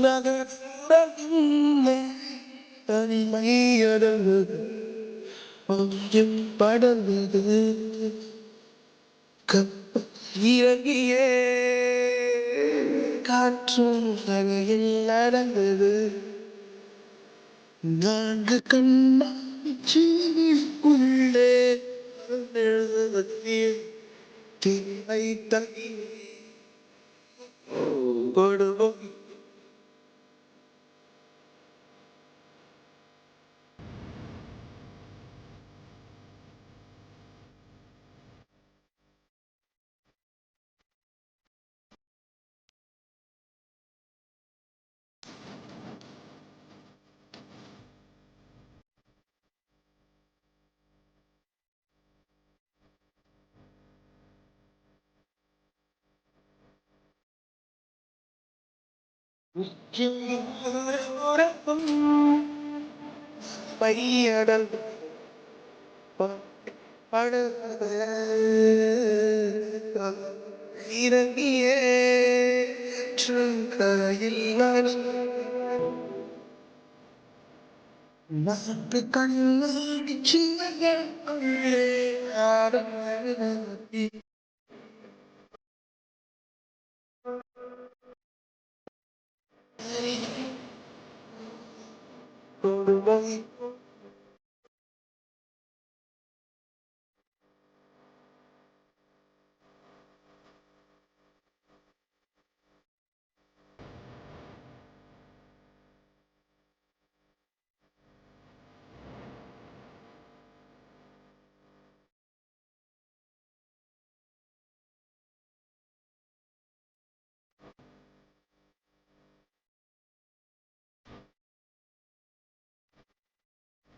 நகர்ந்தே தனிமையடங்குது கொஞ்சம் படங்குது கப்ப இறங்கியே காற்றும் நகையில் நடந்தது நான்கு கண்ணாச்சிக்குள்ளே தீமை தனி கொடுவோம் பையடல் இறங்கியே கையில் நாட்டு கண்ணாடி ஆடி கொடுவோம்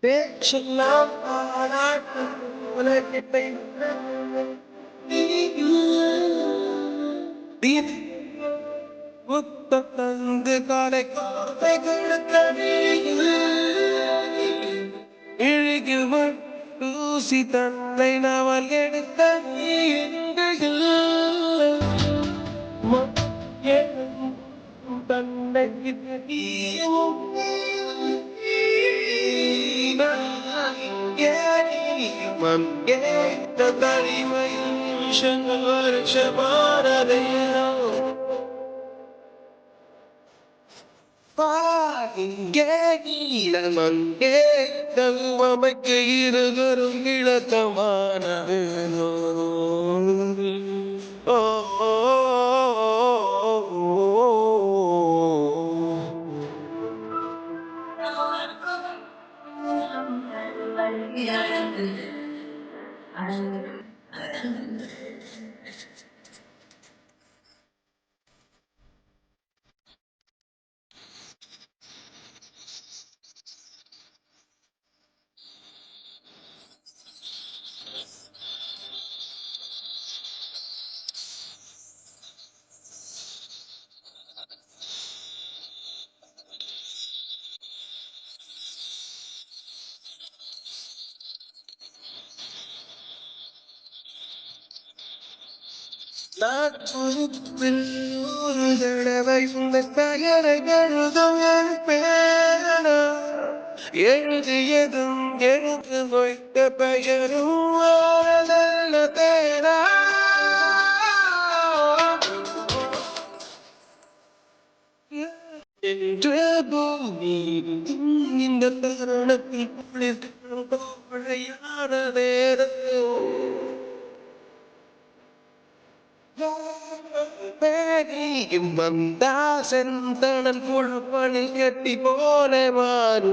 பேச்செல்லாம் பாராட்டும் உலகத்தை புத்தம் தந்து காலை இழுகில் தூசி தன்னை நாவல் எடுத்த தன்னை தனிமையில் நிமிஷங்கள் வருஷமானதையோ மங்கே தங்கமைக்கு இருகரும் இழக்கமானது ஓ நான் பொறுப்பில் ஒரு தடவை உங்கள் பெயரை எழுதும் என் பேனா எழுதியதும் எழுந்து வைத்த பெயரும் நல்ல தேனா என்ற பூமி இந்த தருணத்தில் குளிர்ந்த நேரம் பேரியும் வந்தா செந்தனல் புழுப்பணி கட்டி போல மாறு